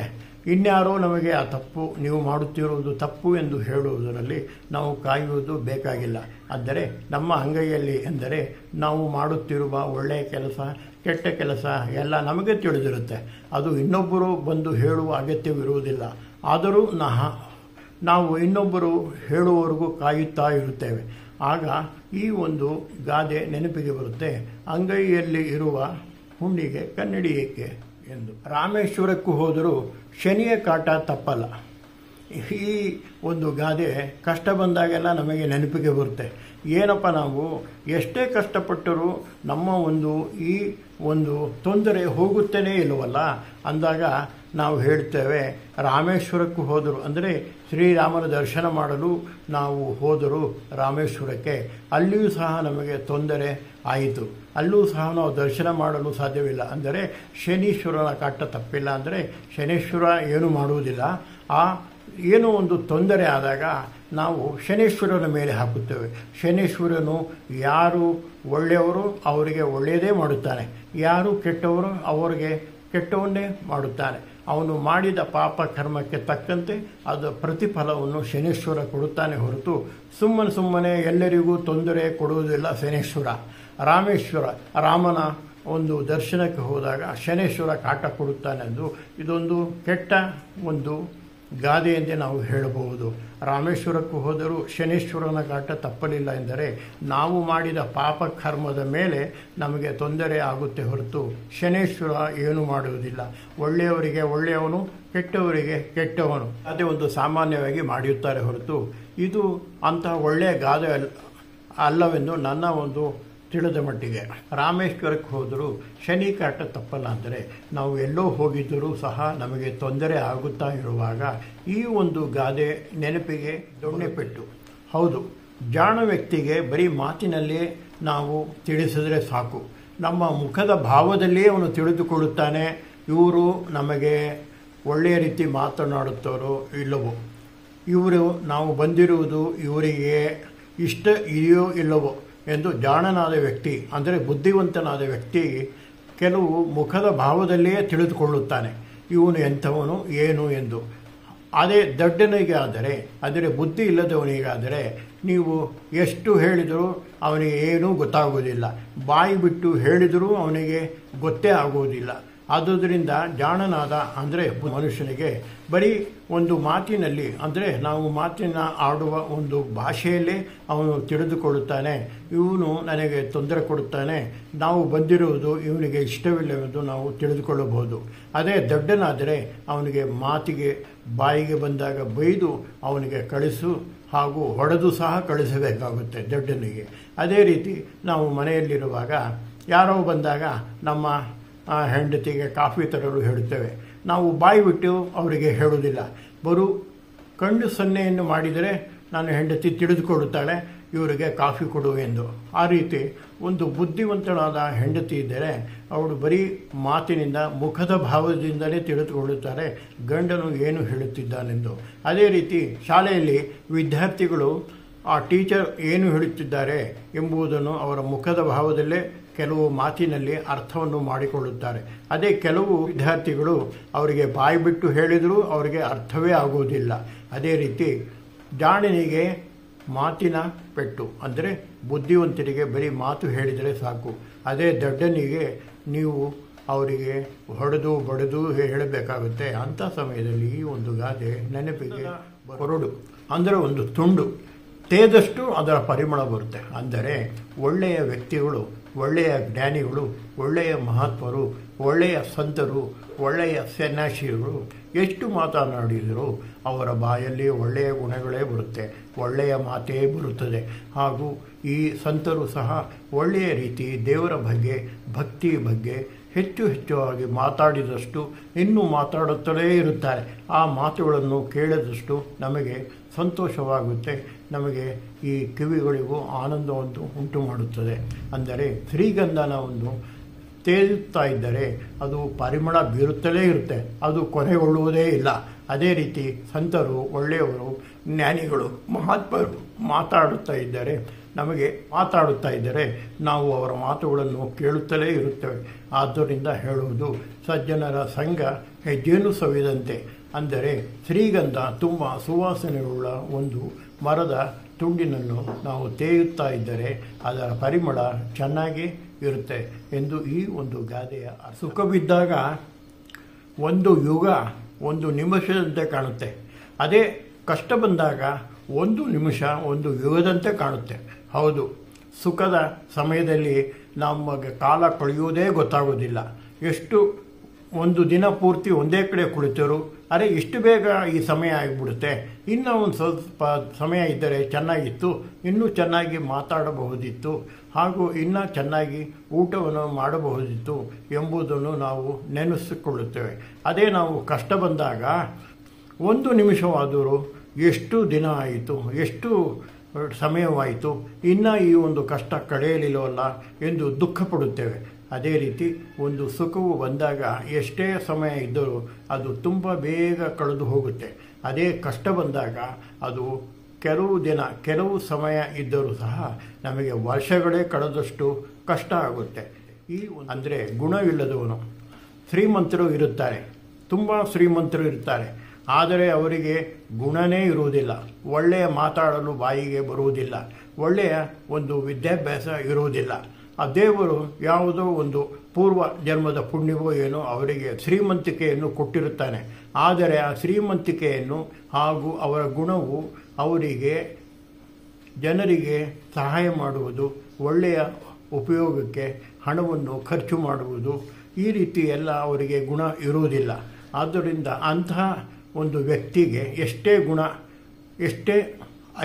ಇನ್ಯಾರೋ ನಮಗೆ ಆ ತಪ್ಪು ನೀವು ಮಾಡುತ್ತಿರುವುದು ತಪ್ಪು ಎಂದು ಹೇಳುವುದರಲ್ಲಿ ನಾವು ಕಾಯುವುದು ಬೇಕಾಗಿಲ್ಲ. ಅಂದರೆ ನಮ್ಮ ಅಂಗೈಯಲ್ಲಿ ಎಂದರೆ ನಾವು ಮಾಡುತ್ತಿರುವ ಒಳ್ಳೆಯ ಕೆಲಸ ಕೆಟ್ಟ ಕೆಲಸ ಎಲ್ಲ ನಮಗೆ ತಿಳಿದಿರುತ್ತೆ. ಅದು ಇನ್ನೊಬ್ಬರು ಬಂದು ಹೇಳುವ ಅಗತ್ಯವಿರುವುದಿಲ್ಲ. ಆದರೂ ನಾವು ಇನ್ನೊಬ್ಬರು ಹೇಳುವವರೆಗೂ ಕಾಯುತ್ತಾ ಇರುತ್ತೇವೆ. ಆಗ ಈ ಒಂದು ಗಾದೆ ನೆನಪಿಗೆ ಬರುತ್ತೆ, ಅಂಗೈಯಲ್ಲಿ ಇರುವ ಹುಣ್ಣಿಗೆ ಕನ್ನಡಿ ಏಕೆ ಎಂದು. ರಾಮೇಶ್ವರಕ್ಕೂ ಹೋದರೂ ಶನಿಯ ಕಾಟ ತಪ್ಪಲ್ಲ. ಈ ಒಂದು ಗಾದೆ ಕಷ್ಟ ಬಂದಾಗೆಲ್ಲ ನಮಗೆ ನೆನಪಿಗೆ ಬರುತ್ತೆ. ಏನಪ್ಪ ನಾವು ಎಷ್ಟೇ ಕಷ್ಟಪಟ್ಟರೂ ನಮ್ಮ ಈ ಒಂದು ತೊಂದರೆ ಹೋಗುತ್ತೇನೆ ಇಲ್ಲವಲ್ಲ ಅಂದಾಗ ನಾವು ಹೇಳ್ತೇವೆ, ರಾಮೇಶ್ವರಕ್ಕೂ ಹೋದರು ಅಂದರೆ ಶ್ರೀರಾಮನ ದರ್ಶನ ಮಾಡಲು ನಾವು ಹೋದರೂ ರಾಮೇಶ್ವರಕ್ಕೆ, ಅಲ್ಲಿಯೂ ಸಹ ನಮಗೆ ತೊಂದರೆ ಆಯಿತು, ಅಲ್ಲೂ ಸಹ ನಾವು ದರ್ಶನ ಮಾಡಲು ಸಾಧ್ಯವಿಲ್ಲ. ಅಂದರೆ ಶನೀಶ್ವರನ ಕಾಟ ತಪ್ಪಿಲ್ಲ. ಅಂದರೆ ಶನೀಶ್ವರ ಏನು ಮಾಡುವುದಿಲ್ಲ. ಏನೋ ಒಂದು ತೊಂದರೆ ಆದಾಗ ನಾವು ಶನೀಶ್ವರನ ಮೇಲೆ ಹಾಕುತ್ತೇವೆ. ಶನೀಶ್ವರನು ಯಾರು ಒಳ್ಳೆಯವರು ಅವರಿಗೆ ಒಳ್ಳೆಯದೇ ಮಾಡುತ್ತಾನೆ, ಯಾರು ಕೆಟ್ಟವರು ಅವರಿಗೆ ಕೆಟ್ಟವನ್ನೇ ಮಾಡುತ್ತಾನೆ. ಅವನು ಮಾಡಿದ ಪಾಪ ಕರ್ಮಕ್ಕೆ ತಕ್ಕಂತೆ ಅದು ಪ್ರತಿಫಲವನ್ನು ಶನೀಶ್ವರ ಕೊಡುತ್ತಾನೆ ಹೊರತು ಸುಮ್ಮನೆ ಎಲ್ಲರಿಗೂ ತೊಂದರೆ ಕೊಡುವುದಿಲ್ಲ ಶನೀಶ್ವರ. ರಾಮೇಶ್ವರ ರಾಮನ ಒಂದು ದರ್ಶನಕ್ಕೆ ಹೋದಾಗ ಶನೀಶ್ವರ ಕಾಟ ಕೊಡುತ್ತಾನೆ ಎಂದು ಇದೊಂದು ಕೆಟ್ಟ ಒಂದು ಗಾದೆ ಎಂದೇ ನಾವು ಹೇಳಬಹುದು. ರಾಮೇಶ್ವರಕ್ಕೂ ಹೋದರೂ ಶನೀಶ್ವರನ ಕಾಟ ತಪ್ಪಲಿಲ್ಲ ಎಂದರೆ ನಾವು ಮಾಡಿದ ಪಾಪ ಕರ್ಮದ ಮೇಲೆ ನಮಗೆ ತೊಂದರೆ ಆಗುತ್ತೆ ಹೊರತು ಶನೀಶ್ವರ ಏನು ಮಾಡುವುದಿಲ್ಲ. ಒಳ್ಳೆಯವರಿಗೆ ಒಳ್ಳೆಯವನು, ಕೆಟ್ಟವರಿಗೆ ಕೆಟ್ಟವನು ಅದೇ ಒಂದು ಸಾಮಾನ್ಯವಾಗಿ ಮಾಡಿಯುತ್ತಾರೆ ಹೊರತು ಇದು ಅಂತಹ ಒಳ್ಳೆಯ ಗಾದೆ ಅಲ್ಲವೆಂದು ನನ್ನ ಒಂದು ತಿಳಿದ ಮಟ್ಟಿಗೆ. ರಾಮೇಶ್ವರಕ್ಕೆ ಹೋದರೂ ಶನಿ ಕಾಟ ತಪ್ಪಲ್ಲ. ಅಂದರೆ ನಾವು ಎಲ್ಲೋ ಹೋಗಿದ್ದರೂ ಸಹ ನಮಗೆ ತೊಂದರೆ ಆಗುತ್ತಾ ಇರುವಾಗ ಈ ಒಂದು ಗಾದೆ ನೆನಪಿಗೆ ದೊಣ್ಣೆ ಪೆಟ್ಟು. ಹೌದು, ಜಾಣ ವ್ಯಕ್ತಿಗೆ ಬರೀ ಮಾತಿನಲ್ಲೇ ನಾವು ತಿಳಿಸಿದರೆ ಸಾಕು. ನಮ್ಮ ಮುಖದ ಭಾವದಲ್ಲಿಯೇ ಅವನು ತಿಳಿದುಕೊಳ್ಳುತ್ತಾನೆ ಇವರು ನಮಗೆ ಒಳ್ಳೆಯ ರೀತಿ ಮಾತನಾಡುತ್ತಾರೋ ಇಲ್ಲವೋ, ಇವರು ನಾವು ಬಂದಿರುವುದು ಇವರಿಗೆ ಇಷ್ಟ ಇದೆಯೋ ಇಲ್ಲವೋ ಎಂದು ಜಾಣನಾದ ವ್ಯಕ್ತಿ ಅಂದರೆ ಬುದ್ಧಿವಂತನಾದ ವ್ಯಕ್ತಿ ಕೆಲವು ಮುಖದ ಭಾವದಲ್ಲಿಯೇ ತಿಳಿದುಕೊಳ್ಳುತ್ತಾನೆ ಇವನು ಎಂಥವನು ಏನು ಎಂದು. ಅದೇ ದಡ್ಡನಿಗೆ ಆದರೆ, ಅಂದರೆ ಬುದ್ಧಿ ಇಲ್ಲದವನಿಗಾದರೆ ನೀವು ಎಷ್ಟು ಹೇಳಿದರೂ ಅವನಿಗೆ ಏನೂ ಗೊತ್ತಾಗುವುದಿಲ್ಲ, ಬಾಯಿ ಬಿಟ್ಟು ಹೇಳಿದರೂ ಅವನಿಗೆ ಗೊತ್ತೇ ಆಗುವುದಿಲ್ಲ. ಆದುದರಿಂದ ಜಾಣನಾದ ಅಂದರೆ ಮನುಷ್ಯನಿಗೆ ಬರೀ ಒಂದು ಮಾತಿನಲ್ಲಿ ಅಂದರೆ ನಾವು ಮಾತಿನ ಆಡುವ ಒಂದು ಭಾಷೆಯಲ್ಲೇ ಅವನು ತಿಳಿದುಕೊಳ್ಳುತ್ತಾನೆ ಇವನು ನನಗೆ ತೊಂದರೆ ಕೊಡುತ್ತಾನೆ, ನಾವು ಬಂದಿರುವುದು ಇವನಿಗೆ ಇಷ್ಟವಿಲ್ಲವೆಂದು ನಾವು ತಿಳಿದುಕೊಳ್ಳಬಹುದು. ಅದೇ ದೊಡ್ಡನಾದರೆ ಅವನಿಗೆ ಮಾತಿಗೆ ಬಾಯಿಗೆ ಬಂದಾಗ ಬೈದು ಅವನಿಗೆ ಕಳಿಸು ಹಾಗೂ ಹೊಡೆದು ಸಹ ಕಳಿಸಬೇಕಾಗುತ್ತೆ ದೊಡ್ಡನಿಗೆ. ಅದೇ ರೀತಿ ನಾವು ಮನೆಯಲ್ಲಿರುವಾಗ ಯಾರೋ ಬಂದಾಗ ನಮ್ಮ ಹೆಂಡತಿಗೆ ಕಾಫಿ ತರಲು ಹೇಳುತ್ತೇವೆ, ನಾವು ಬಾಯಿ ಬಿಟ್ಟು ಅವರಿಗೆ ಹೇಳುವುದಿಲ್ಲ. ಕಣ್ಣು ಸನ್ನೆಯನ್ನು ಮಾಡಿದರೆ ನಾನು ಹೆಂಡತಿ ತಿಳಿದುಕೊಳ್ಳುತ್ತಾಳೆ ಇವರಿಗೆ ಕಾಫಿ ಕೊಡು ಎಂದು. ಆ ರೀತಿ ಒಂದು ಬುದ್ಧಿವಂತನಾದ ಹೆಂಡತಿ ಇದ್ದರೆ ಅವಳು ಬರೀ ಮಾತಿನಿಂದ ಮುಖದ ಭಾವದಿಂದಲೇ ತಿಳಿದುಕೊಳ್ಳುತ್ತಾರೆ ಗಂಡನು ಏನು ಹೇಳುತ್ತಿದ್ದಾನೆಂದು. ಅದೇ ರೀತಿ ಶಾಲೆಯಲ್ಲಿ ವಿದ್ಯಾರ್ಥಿಗಳು ಆ ಟೀಚರ್ ಏನು ಹೇಳುತ್ತಿದ್ದಾರೆ ಎಂಬುದನ್ನು ಅವರ ಮುಖದ ಭಾವದಲ್ಲೇ ಕೆಲವು ಮಾತಿನಲ್ಲಿ ಅರ್ಥವನ್ನು ಮಾಡಿಕೊಳ್ಳುತ್ತಾರೆ. ಅದೇ ಕೆಲವು ವಿದ್ಯಾರ್ಥಿಗಳು ಅವರಿಗೆ ಬಾಯಿ ಬಿಟ್ಟು ಹೇಳಿದರೂ ಅವರಿಗೆ ಅರ್ಥವೇ ಆಗುವುದಿಲ್ಲ. ಅದೇ ರೀತಿ ಜಾಣನಿಗೆ ಮಾತಿನ ಪೆಟ್ಟು ಅಂದರೆ ಬುದ್ಧಿವಂತರಿಗೆ ಬರೀ ಮಾತು ಹೇಳಿದರೆ ಸಾಕು. ಅದೇ ದೊಡ್ಡನಿಗೆ ನೀವು ಅವರಿಗೆ ಹೊಡೆದು ಬಡಿದು ಹೇಳಬೇಕಾಗುತ್ತೆ. ಅಂಥ ಸಮಯದಲ್ಲಿ ಈ ಒಂದು ಗಾದೆ ನೆನಪಿಗೆ ಕೊರಡು ಅಂದರೆ ಒಂದು ತುಂಡು ತೇದಷ್ಟು ಅದರ ಪರಿಮಳ ಬರುತ್ತೆ. ಅಂದರೆ ಒಳ್ಳೆಯ ವ್ಯಕ್ತಿಗಳು, ಒಳ್ಳೆಯ ಜ್ಞಾನಿಗಳು, ಒಳ್ಳೆಯ ಮಹಾತ್ಮರು, ಒಳ್ಳೆಯ ಸಂತರು, ಒಳ್ಳೆಯ ಸನ್ಯಾಸಿಗಳು ಎಷ್ಟು ಮಾತನಾಡಿದರೂ ಅವರ ಬಾಯಲ್ಲಿ ಒಳ್ಳೆಯ ಗುಣಗಳೇ ಬರುತ್ತೆ, ಒಳ್ಳೆಯ ಮಾತೇ ಬರುತ್ತದೆ. ಹಾಗೂ ಈ ಸಂತರು ಸಹ ಒಳ್ಳೆಯ ರೀತಿ ದೇವರ ಬಗ್ಗೆ, ಭಕ್ತಿ ಬಗ್ಗೆ ಹೆಚ್ಚಾಗಿ ಮಾತಾಡಿದಷ್ಟು ಇನ್ನೂ ಮಾತಾಡುತ್ತಲೇ ಇರುತ್ತಾರೆ. ಆ ಮಾತುಗಳನ್ನು ಕೇಳಿದಷ್ಟು ನಮಗೆ ಸಂತೋಷವಾಗುತ್ತೆ, ನಮಗೆ ಈ ಕಿವಿಗಳಿಗೂ ಆನಂದವನ್ನು ಉಂಟು ಮಾಡುತ್ತದೆ. ಅಂದರೆ ಶ್ರೀಗಂಧನ ಒಂದು ತೇಲುತ್ತಾ ಇದ್ದರೆ ಅದು ಪರಿಮಳ ಬೀರುತ್ತಲೇ ಇರುತ್ತೆ, ಅದು ಕೊನೆಗೊಳ್ಳುವುದೇ ಇಲ್ಲ. ಅದೇ ರೀತಿ ಸಂತರು, ಒಳ್ಳೆಯವರು, ಜ್ಞಾನಿಗಳು, ಮಹಾತ್ಮರು ಮಾತಾಡುತ್ತಾ ಇದ್ದರೆ ನಾವು ಅವರ ಮಾತುಗಳನ್ನು ಕೇಳುತ್ತಲೇ ಇರುತ್ತೇವೆ. ಆದ್ದರಿಂದ ಹೇಳುವುದು, ಸಜ್ಜನರ ಸಂಘ ಹೆಜ್ಜೇನು ಸವಿದಂತೆ. ಅಂದರೆ ಶ್ರೀಗಂಧ ತುಂಬ ಸುವಾಸನೆಯುಳ್ಳ ಒಂದು ಮರದ ತುಂಡಿನನ್ನು ನಾವು ತೇಯುತ್ತಾ ಇದ್ದರೆ ಅದರ ಪರಿಮಳ ಚೆನ್ನಾಗಿ ಇರುತ್ತೆ ಎಂದು ಈ ಒಂದು ಗಾದೆಯ ಸುಖವಿದ್ದಾಗ ಒಂದು ಯುಗ ಒಂದು ನಿಮಿಷದಂತೆ ಕಾಣುತ್ತೆ, ಅದೇ ಕಷ್ಟ ಬಂದಾಗ ಒಂದು ನಿಮಿಷ ಒಂದು ಯುಗದಂತೆ ಕಾಣುತ್ತೆ. ಹೌದು, ಸುಖದ ಸಮಯದಲ್ಲಿ ನಮಗೆ ಕಾಲ ಕಳೆಯುವುದೇ ಗೊತ್ತಾಗೋದಿಲ್ಲ. ಎಷ್ಟು ಒಂದು ದಿನ ಪೂರ್ತಿ ಒಂದೇ ಕಡೆ ಕುಳಿತರು, ಅರೆ ಇಷ್ಟು ಬೇಗ ಈ ಸಮಯ ಆಗಿಬಿಡುತ್ತೆ, ಇನ್ನೂ ಒಂದು ಸ್ವಲ್ಪ ಸಮಯ ಇದ್ದರೆ ಚೆನ್ನಾಗಿತ್ತು, ಇನ್ನೂ ಚೆನ್ನಾಗಿ ಮಾತಾಡಬಹುದಿತ್ತು, ಹಾಗೂ ಇನ್ನೂ ಚೆನ್ನಾಗಿ ಊಟವನ್ನು ಮಾಡಬಹುದಿತ್ತು ಎಂಬುದನ್ನು ನಾವು ನೆನೆಸಿಕೊಳ್ಳುತ್ತೇವೆ. ಅದೇ ನಾವು ಕಷ್ಟ ಬಂದಾಗ ಒಂದು ನಿಮಿಷವಾದರೂ ಎಷ್ಟು ದಿನ ಆಯಿತು, ಎಷ್ಟು ಸಮಯವಾಯಿತು, ಇನ್ನೂ ಈ ಒಂದು ಕಷ್ಟ ಕಳೆಯಲಿಲ್ಲವಲ್ಲ ಎಂದು ದುಃಖ ಪಡುತ್ತೇವೆ. ಅದೇ ರೀತಿ ಒಂದು ಸುಖವು ಬಂದಾಗ ಎಷ್ಟೇ ಸಮಯ ಇದ್ದರೂ ಅದು ತುಂಬ ಬೇಗ ಕಳೆದು ಹೋಗುತ್ತೆ. ಅದೇ ಕಷ್ಟ ಬಂದಾಗ ಅದು ಕೆಲವು ದಿನ, ಕೆಲವು ಸಮಯ ಇದ್ದರೂ ಸಹ ನಮಗೆ ವರ್ಷಗಳೇ ಕಳೆದಷ್ಟು ಕಷ್ಟ ಆಗುತ್ತೆ. ಅಂದರೆ ಗುಣವಿಲ್ಲದವನು. ಶ್ರೀಮಂತರು ಇರುತ್ತಾರೆ, ತುಂಬ ಶ್ರೀಮಂತರು ಇರ್ತಾರೆ, ಆದರೆ ಅವರಿಗೆ ಗುಣನೇ ಇರುವುದಿಲ್ಲ, ಒಳ್ಳೆಯ ಮಾತಾಡಲು ಬಾಯಿಗೆ ಬರುವುದಿಲ್ಲ, ಒಳ್ಳೆಯ ಒಂದು ವಿದ್ಯಾಭ್ಯಾಸ ಇರುವುದಿಲ್ಲ. ಆ ದೇವರು ಯಾವುದೋ ಒಂದು ಪೂರ್ವ ಜನ್ಮದ ಪುಣ್ಯವೋ ಏನೋ ಅವರಿಗೆ ಶ್ರೀಮಂತಿಕೆಯನ್ನು ಕೊಟ್ಟಿರುತ್ತಾನೆ. ಆದರೆ ಆ ಶ್ರೀಮಂತಿಕೆಯನ್ನು ಹಾಗೂ ಅವರ ಗುಣವು ಅವರಿಗೆ ಜನರಿಗೆ ಸಹಾಯ ಮಾಡುವುದು, ಒಳ್ಳೆಯ ಉಪಯೋಗಕ್ಕೆ ಹಣವನ್ನು ಖರ್ಚು ಮಾಡುವುದು, ಈ ರೀತಿ ಎಲ್ಲ ಅವರಿಗೆ ಗುಣ ಇರುವುದಿಲ್ಲ. ಆದ್ದರಿಂದ ಅಂತಹ ಒಂದು ವ್ಯಕ್ತಿಗೆ ಎಷ್ಟೇ ಗುಣ, ಎಷ್ಟೇ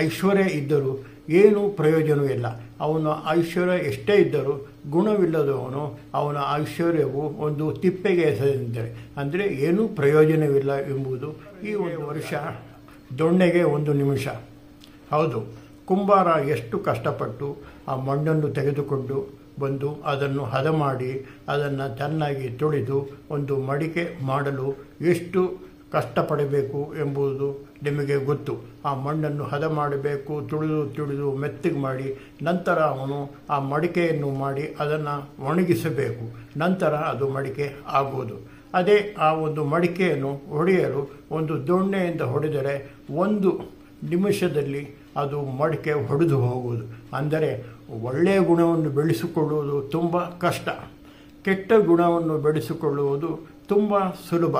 ಐಶ್ವರ್ಯ ಇದ್ದರೂ ಏನೂ ಪ್ರಯೋಜನವಿಲ್ಲ. ಅವನ ಐಶ್ವರ್ಯ ಎಷ್ಟೇ ಇದ್ದರೂ ಗುಣವಿಲ್ಲದವನು, ಅವನ ಐಶ್ವರ್ಯವು ಒಂದು ತಿಪ್ಪೆಗೆ ಎಸೆದಂತೆ, ಅಂದರೆ ಏನೂ ಪ್ರಯೋಜನವಿಲ್ಲ ಎಂಬುದು ಈ ಒಂದು ವರ್ಷ ದೊಣ್ಣೆಗೆ ಒಂದು ನಿಮಿಷ. ಹೌದು, ಕುಂಬಾರ ಎಷ್ಟು ಕಷ್ಟಪಟ್ಟು ಆ ಮಣ್ಣನ್ನು ತೆಗೆದುಕೊಂಡು ಬಂದು ಅದನ್ನು ಹದ ಮಾಡಿ ಅದನ್ನು ಚೆನ್ನಾಗಿ ತೊಳೆದು ಒಂದು ಮಡಿಕೆ ಮಾಡಲು ಎಷ್ಟು ಕಷ್ಟಪಡಬೇಕು ಎಂಬುದು ನಿಮಗೆ ಗೊತ್ತು. ಆ ಮಣ್ಣನ್ನು ಹದ ಮಾಡಬೇಕು, ತುಳಿದು ಮೆತ್ತಗೆ ಮಾಡಿ ನಂತರ ಅವನು ಆ ಮಡಿಕೆಯನ್ನು ಮಾಡಿ ಅದನ್ನು ಒಣಗಿಸಬೇಕು, ನಂತರ ಅದು ಮಡಿಕೆ ಆಗುವುದು. ಅದೇ ಆ ಒಂದು ಮಡಿಕೆಯನ್ನು ಹೊಡೆಯಲು ಒಂದು ದೊಣ್ಣೆಯಿಂದ ಹೊಡೆದರೆ ಒಂದು ನಿಮಿಷದಲ್ಲಿ ಅದು ಮಡಿಕೆ ಹೊಡೆದು ಹೋಗುವುದು. ಅಂದರೆ ಒಳ್ಳೆಯ ಗುಣವನ್ನು ಬೆಳೆಸಿಕೊಳ್ಳುವುದು ತುಂಬ ಕಷ್ಟ, ಕೆಟ್ಟ ಗುಣವನ್ನು ಬೆಳೆಸಿಕೊಳ್ಳುವುದು ತುಂಬ ಸುಲಭ.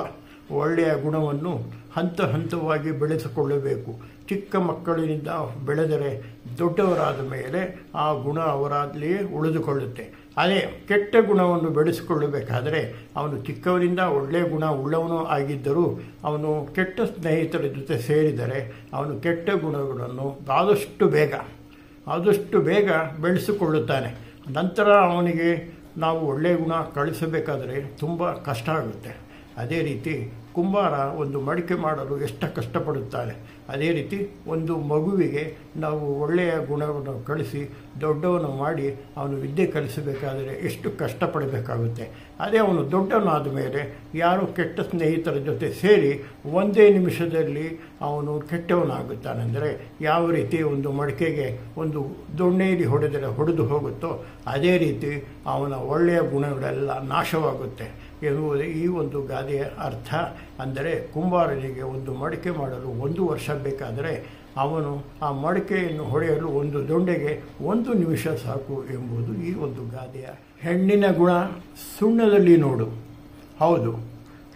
ಒಳ್ಳೆಯ ಗುಣವನ್ನು ಹಂತ ಹಂತವಾಗಿ ಬೆಳೆಸಿಕೊಳ್ಳಬೇಕು. ಚಿಕ್ಕ ಮಕ್ಕಳಿನಿಂದ ಬೆಳೆದರೆ ದೊಡ್ಡವರಾದ ಮೇಲೆ ಆ ಗುಣ ಅವರಲ್ಲಿಯೇ ಉಳಿದುಕೊಳ್ಳುತ್ತೆ. ಅದೇ ಕೆಟ್ಟ ಗುಣವನ್ನು ಬೆಳೆಸಿಕೊಳ್ಳಬೇಕಾದರೆ ಅವನು ಚಿಕ್ಕವರಿಂದ ಒಳ್ಳೆಯ ಗುಣ ಉಳ್ಳವನು ಆಗಿದ್ದರೂ ಅವನು ಕೆಟ್ಟ ಸ್ನೇಹಿತರ ಜೊತೆ ಸೇರಿದರೆ ಅವನು ಕೆಟ್ಟ ಗುಣಗಳನ್ನು ಆದಷ್ಟು ಬೇಗ ಬೆಳೆಸಿಕೊಳ್ಳುತ್ತಾನೆ. ನಂತರ ಅವನಿಗೆ ನಾವು ಒಳ್ಳೆಯ ಗುಣ ಕಳಿಸಬೇಕಾದರೆ ತುಂಬ ಕಷ್ಟ ಆಗುತ್ತೆ. ಅದೇ ರೀತಿ ಕುಂಬಾರ ಒಂದು ಮಡಿಕೆ ಮಾಡಲು ಎಷ್ಟು ಕಷ್ಟಪಡುತ್ತಾನೆ, ಅದೇ ರೀತಿ ಒಂದು ಮಗುವಿಗೆ ನಾವು ಒಳ್ಳೆಯ ಗುಣವನ್ನು ಕಳಿಸಿ ದೊಡ್ಡವನು ಮಾಡಿ ಅವನು ವಿದ್ಯೆ ಕಲಿಸಬೇಕಾದರೆ ಎಷ್ಟು ಕಷ್ಟಪಡಬೇಕಾಗುತ್ತೆ. ಅದೇ ಅವನು ದೊಡ್ಡವನಾದ ಮೇಲೆ ಯಾರೋ ಕೆಟ್ಟ ಸ್ನೇಹಿತರ ಜೊತೆ ಸೇರಿ ಒಂದೇ ನಿಮಿಷದಲ್ಲಿ ಅವನು ಕೆಟ್ಟವನಾಗುತ್ತಾನೆಂದರೆ ಯಾವ ರೀತಿ ಒಂದು ಮಡಿಕೆಗೆ ಒಂದು ದೊಣ್ಣೆಯಲ್ಲಿ ಹೊಡೆದು ಹೋಗುತ್ತೋ ಅದೇ ರೀತಿ ಅವನ ಒಳ್ಳೆಯ ಗುಣಗಳೆಲ್ಲ ನಾಶವಾಗುತ್ತೆ ಎನ್ನುವುದೇ ಈ ಒಂದು ಗಾದೆಯ ಅರ್ಥ. ಅಂದರೆ ಕುಂಬಾರನಿಗೆ ಒಂದು ಮಡಿಕೆ ಮಾಡಲು 1 ವರ್ಷ ಬೇಕಾದರೆ ಅವನು ಆ ಮಡಿಕೆಯನ್ನು ಹೊಡೆಯಲು ಒಂದು ದೊಣ್ಣೆಗೆ 1 ನಿಮಿಷ ಸಾಕು ಎಂಬುದು ಈ ಒಂದು ಗಾದೆಯ. ಹೆಣ್ಣಿನ ಗುಣ ಸುಣ್ಣದಲ್ಲಿ ನೋಡು. ಹೌದು,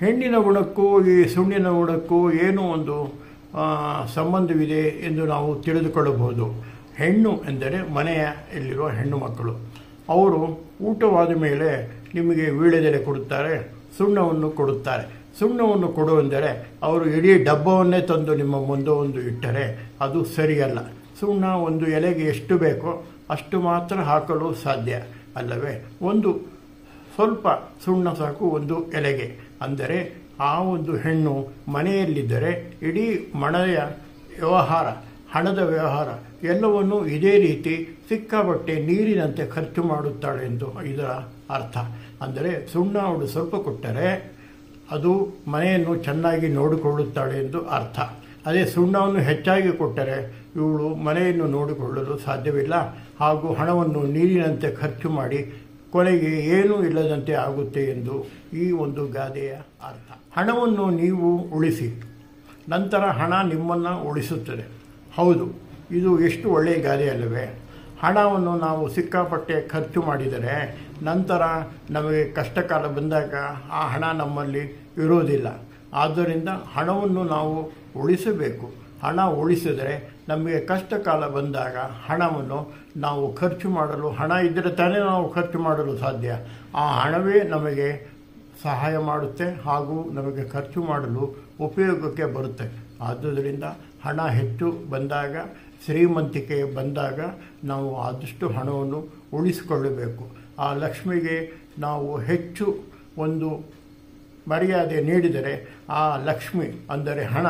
ಹೆಣ್ಣಿನ ಗುಣಕ್ಕೂ ಈ ಸುಣ್ಣಿನ ಗುಣಕ್ಕೂ ಏನೋ ಒಂದು ಸಂಬಂಧವಿದೆ ಎಂದು ನಾವು ತಿಳಿದುಕೊಳ್ಳಬಹುದು. ಹೆಣ್ಣು ಎಂದರೆ ಮನೆಯಲ್ಲಿರುವ ಹೆಣ್ಣು ಮಕ್ಕಳು. ಅವರು ಊಟವಾದ ಮೇಲೆ ನಿಮಗೆ ವೀಳ್ಯದೆಲೆ ಕೊಡುತ್ತಾರೆ, ಸುಣ್ಣವನ್ನು ಕೊಡುತ್ತಾರೆ. ಸುಣ್ಣವನ್ನು ಕೊಡುವೆಂದರೆ ಅವರು ಇಡೀ ಡಬ್ಬವನ್ನೇ ತಂದು ನಿಮ್ಮ ಮುಂದೆ ಒಂದು ಇಟ್ಟರೆ ಅದು ಸರಿಯಲ್ಲ. ಸುಣ್ಣ ಒಂದು ಎಲೆಗೆ ಎಷ್ಟು ಬೇಕೋ ಅಷ್ಟು ಮಾತ್ರ ಹಾಕಲು ಸಾಧ್ಯ ಅಲ್ಲವೇ? ಒಂದು ಸ್ವಲ್ಪ ಸುಣ್ಣ ಸಾಕು ಒಂದು ಎಲೆಗೆ. ಅಂದರೆ ಆ ಒಂದು ಹೆಣ್ಣು ಮನೆಯಲ್ಲಿದ್ದರೆ ಇಡೀ ಮನೆಯ ವ್ಯವಹಾರ, ಹಣದ ವ್ಯವಹಾರ ಎಲ್ಲವನ್ನು ಇದೇ ರೀತಿ ಸಿಕ್ಕಾಪಟ್ಟೆ ನೀರಿನಂತೆ ಖರ್ಚು ಮಾಡುತ್ತಾಳೆ ಎಂದು ಇದರ ಅರ್ಥ. ಅಂದರೆ ಸುಣ್ಣ ಅವಳು ಸ್ವಲ್ಪ ಕೊಟ್ಟರೆ ಅದು ಮನೆಯನ್ನು ಚೆನ್ನಾಗಿ ನೋಡಿಕೊಳ್ಳುತ್ತಾಳೆ ಎಂದು ಅರ್ಥ. ಅದೇ ಸುಣ್ಣವನ್ನು ಹೆಚ್ಚಾಗಿ ಕೊಟ್ಟರೆ ಇವಳು ಮನೆಯನ್ನು ನೋಡಿಕೊಳ್ಳಲು ಸಾಧ್ಯವಿಲ್ಲ ಹಾಗೂ ಹಣವನ್ನು ನೀರಿನಂತೆ ಖರ್ಚು ಮಾಡಿ ಕೊನೆಗೆ ಏನೂ ಇಲ್ಲದಂತೆ ಆಗುತ್ತೆ ಎಂದು ಈ ಒಂದು ಗಾದೆಯ ಅರ್ಥ. ಹಣವನ್ನು ನೀವು ಉಳಿಸಿ, ನಂತರ ಹಣ ನಿಮ್ಮನ್ನು ಉಳಿಸುತ್ತದೆ. ಹೌದು, ಇದು ಎಷ್ಟು ಒಳ್ಳೆಯ ಗಾದೆ ಅಲ್ಲವೇ? ಹಣವನ್ನು ನಾವು ಸಿಕ್ಕಾಪಟ್ಟೆ ಖರ್ಚು ಮಾಡಿದರೆ ನಂತರ ನಮಗೆ ಕಷ್ಟಕಾಲ ಬಂದಾಗ ಆ ಹಣ ನಮ್ಮಲ್ಲಿ ಇರುವುದಿಲ್ಲ. ಆದ್ದರಿಂದ ಹಣವನ್ನು ನಾವು ಉಳಿಸಬೇಕು. ಹಣ ಉಳಿಸಿದರೆ ನಮಗೆ ಕಷ್ಟ ಕಾಲ ಬಂದಾಗ ಹಣವನ್ನು ನಾವು ಖರ್ಚು ಮಾಡಲು, ಹಣ ಇದ್ದರೆ ತಾನೇ ನಾವು ಖರ್ಚು ಮಾಡಲು ಸಾಧ್ಯ. ಆ ಹಣವೇ ನಮಗೆ ಸಹಾಯ ಮಾಡುತ್ತೆ ಹಾಗೂ ನಮಗೆ ಖರ್ಚು ಮಾಡಲು ಉಪಯೋಗಕ್ಕೆ ಬರುತ್ತೆ. ಆದುದರಿಂದ ಹಣ ಹೆಚ್ಚು ಬಂದಾಗ, ಶ್ರೀಮಂತಿಕೆ ಬಂದಾಗ ನಾವು ಆದಷ್ಟು ಹಣವನ್ನು ಉಳಿಸಿಕೊಳ್ಳಬೇಕು. ಆ ಲಕ್ಷ್ಮಿಗೆ ನಾವು ಹೆಚ್ಚು ಒಂದು ಮರ್ಯಾದೆ ನೀಡಿದರೆ ಆ ಲಕ್ಷ್ಮಿ ಅಂದರೆ ಹಣ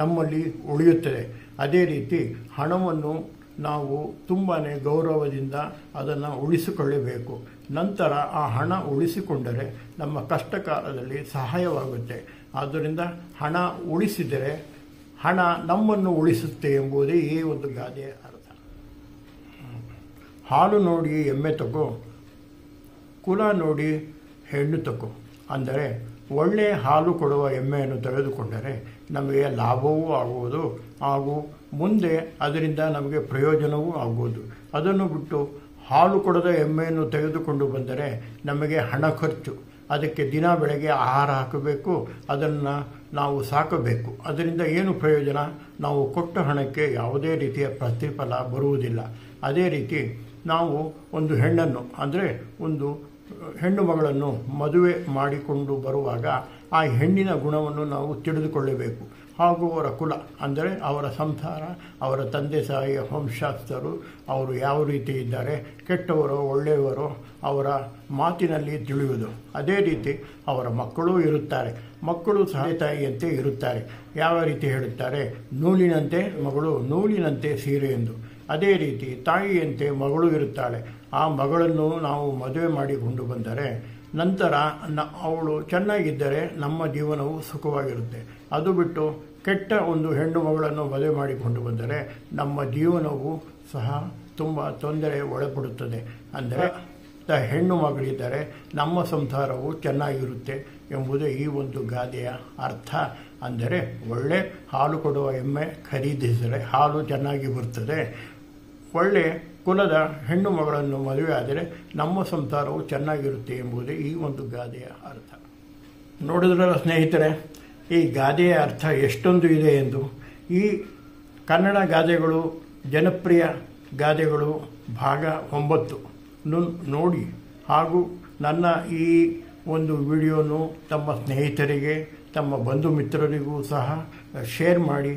ನಮ್ಮಲ್ಲಿ ಉಳಿಯುತ್ತದೆ. ಅದೇ ರೀತಿ ಹಣವನ್ನು ನಾವು ತುಂಬಾ ಗೌರವದಿಂದ ಅದನ್ನು ಉಳಿಸಿಕೊಳ್ಳಬೇಕು. ನಂತರ ಆ ಹಣ ಉಳಿಸಿಕೊಂಡರೆ ನಮ್ಮ ಕಷ್ಟಕಾಲದಲ್ಲಿ ಸಹಾಯವಾಗುತ್ತೆ. ಆದ್ದರಿಂದ ಹಣ ಉಳಿಸಿದರೆ ಹಣ ನಮ್ಮನ್ನು ಉಳಿಸುತ್ತೆ ಎಂಬುದೇ ಈ ಒಂದು ಗಾದೆಯ ಅರ್ಥ. ಹಾಲು ನೋಡಿ ಎಮ್ಮೆ ತಗೋ, ಕುಲ ನೋಡಿ ಹೆಣ್ಣು ತಗೋ. ಅಂದರೆ ಒಳ್ಳೆಯ ಹಾಲು ಕೊಡುವ ಎಮ್ಮೆಯನ್ನು ತೆಗೆದುಕೊಂಡರೆ ನಮಗೆ ಲಾಭವೂ ಆಗುವುದು ಹಾಗೂ ಮುಂದೆ ಅದರಿಂದ ನಮಗೆ ಪ್ರಯೋಜನವೂ ಆಗುವುದು. ಅದನ್ನು ಬಿಟ್ಟು ಹಾಲು ಕೊಡದ ಎಮ್ಮೆಯನ್ನು ತೆಗೆದುಕೊಂಡು ಬಂದರೆ ನಮಗೆ ಹಣ ಖರ್ಚು. ಅದಕ್ಕೆ ದಿನ ಬೆಳಗ್ಗೆ ಆಹಾರ ಹಾಕಬೇಕು, ಅದನ್ನು ನಾವು ಸಾಕಬೇಕು. ಅದರಿಂದ ಏನು ಪ್ರಯೋಜನ? ನಾವು ಕೊಟ್ಟ ಹಣಕ್ಕೆ ಯಾವುದೇ ರೀತಿಯ ಪ್ರತಿಫಲ ಬರುವುದಿಲ್ಲ. ಅದೇ ರೀತಿ ನಾವು ಒಂದು ಹೆಣ್ಣನ್ನು ಅಂದರೆ ಒಂದು ಹೆಣ್ಣು ಮಗಳನ್ನು ಮದುವೆ ಮಾಡಿಕೊಂಡು ಬರುವಾಗ ಆ ಹೆಣ್ಣಿನ ಗುಣವನ್ನು ನಾವು ತಿಳಿದುಕೊಳ್ಳಬೇಕು. ಹಾಗೂ ಅವರ ಕುಲ ಅಂದರೆ ಅವರ ಸಂಸಾರ, ಅವರ ತಂದೆ ತಾಯಿಯ ವಂಶಸ್ಥರು, ಅವರು ಯಾವ ರೀತಿ ಇದ್ದಾರೆ, ಕೆಟ್ಟವರು ಒಳ್ಳೆಯವರು, ಅವರ ಮಾತಿನಲ್ಲಿ ತಿಳಿಯುವುದು. ಅದೇ ರೀತಿ ಅವರ ಮಕ್ಕಳೂ ಇರುತ್ತಾರೆ. ಮಕ್ಕಳು ಸಹ ತಾಯಿಯಂತೆ ಇರುತ್ತಾರೆ. ಯಾವ ರೀತಿ ಹೇಳುತ್ತಾರೆ? ನೂಲಿನಂತೆ ಮಗಳು, ನೂಲಿನಂತೆ ಸೀರೆ ಎಂದು. ಅದೇ ರೀತಿ ತಾಯಿಯಂತೆ ಮಗಳು ಇರುತ್ತಾಳೆ. ಆ ಮಗಳನ್ನು ನಾವು ಮದುವೆ ಮಾಡಿಕೊಂಡು ಬಂದರೆ ನಂತರ ಅವಳು ಚೆನ್ನಾಗಿದ್ದರೆ ನಮ್ಮ ಜೀವನವು ಸುಖವಾಗಿರುತ್ತೆ. ಅದು ಬಿಟ್ಟು ಕೆಟ್ಟ ಒಂದು ಹೆಣ್ಣು ಮಗಳನ್ನು ಮದುವೆ ಮಾಡಿಕೊಂಡು ಬಂದರೆ ನಮ್ಮ ಜೀವನವು ಸಹ ತುಂಬ ತೊಂದರೆ ಒಳಪಡುತ್ತದೆ. ಅಂದರೆ ಹೆಣ್ಣು ಮಗಳಿದ್ದರೆ ನಮ್ಮ ಸಂಸಾರವು ಚೆನ್ನಾಗಿರುತ್ತೆ ಎಂಬುದೇ ಈ ಒಂದು ಗಾದೆಯ ಅರ್ಥ. ಅಂದರೆ ಒಳ್ಳೆ ಹಾಲು ಕೊಡುವ ಎಮ್ಮೆ ಖರೀದಿಸಿದರೆ ಹಾಲು ಚೆನ್ನಾಗಿ ಬರ್ತದೆ. ಒಳ್ಳೆ ಕುಲದ ಹೆಣ್ಣು ಮಗಳನ್ನು ಮದುವೆ ಆದರೆ ನಮ್ಮ ಸಂಸಾರವು ಚೆನ್ನಾಗಿರುತ್ತೆ ಎಂಬುದೇ ಈ ಒಂದು ಗಾದೆಯ ಅರ್ಥ. ನೋಡಿದ್ರಲ್ಲ ಸ್ನೇಹಿತರೆ, ಈ ಗಾದೆಯ ಅರ್ಥ ಎಷ್ಟೊಂದು ಇದೆ ಎಂದು. ಈ ಕನ್ನಡ ಗಾದೆಗಳು, ಜನಪ್ರಿಯ ಗಾದೆಗಳು ಭಾಗ 9 ನೋಡಿ ಹಾಗೂ ನನ್ನ ಈ ಒಂದು ವಿಡಿಯೋನು ತಮ್ಮ ಸ್ನೇಹಿತರಿಗೆ, ತಮ್ಮ ಬಂಧು ಮಿತ್ರರಿಗೂ ಸಹ ಶೇರ್ ಮಾಡಿ,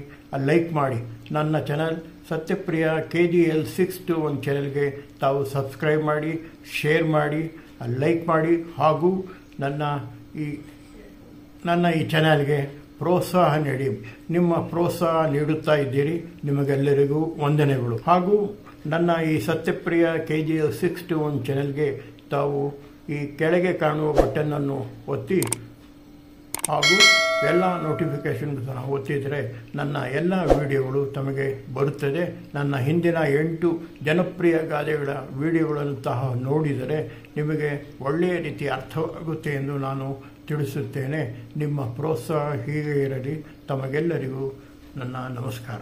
ಲೈಕ್ ಮಾಡಿ. ನನ್ನ ಚಾನಲ್ ಸತ್ಯಪ್ರಿಯ KGL 621 ಚಾನಲ್ಗೆ ತಾವು ಸಬ್ಸ್ಕ್ರೈಬ್ ಮಾಡಿ, ಶೇರ್ ಮಾಡಿ, ಲೈಕ್ ಮಾಡಿ ಹಾಗೂ ನನ್ನ ಈ ಚಾನಲ್ಗೆ ಪ್ರೋತ್ಸಾಹ ನೀಡಿ. ನಿಮ್ಮ ಪ್ರೋತ್ಸಾಹ ನೀಡುತ್ತಾ ಇದ್ದೀರಿ. ನಿಮಗೆಲ್ಲರಿಗೂ ವಂದನೆಗಳು. ಹಾಗೂ ನನ್ನ ಈ ಸತ್ಯಪ್ರಿಯ KGL 621 ಚಾನಲ್ಗೆ ತಾವು ಈ ಕೆಳಗೆ ಕಾಣುವ ಬಟನ್ನನ್ನು ಒತ್ತಿ ಹಾಗೂ ಎಲ್ಲ ನೋಟಿಫಿಕೇಷನ್ ಸಹ ಒತ್ತಿದರೆ ನನ್ನ ಎಲ್ಲ ವಿಡಿಯೋಗಳು ತಮಗೆ ಬರುತ್ತದೆ. ನನ್ನ ಹಿಂದಿನ 8 ಜನಪ್ರಿಯ ಗಾದೆಗಳ ವಿಡಿಯೋಗಳನ್ನು ಸಹ ನೋಡಿದರೆ ನಿಮಗೆ ಒಳ್ಳೆಯ ರೀತಿ ಅರ್ಥವಾಗುತ್ತೆ ಎಂದು ನಾನು ತಿಳಿಸುತ್ತೇನೆ. ನಿಮ್ಮ ಪ್ರೋತ್ಸಾಹ ಹೀಗೆ ಇರಲಿ. ತಮಗೆಲ್ಲರಿಗೂ ನನ್ನ ನಮಸ್ಕಾರ.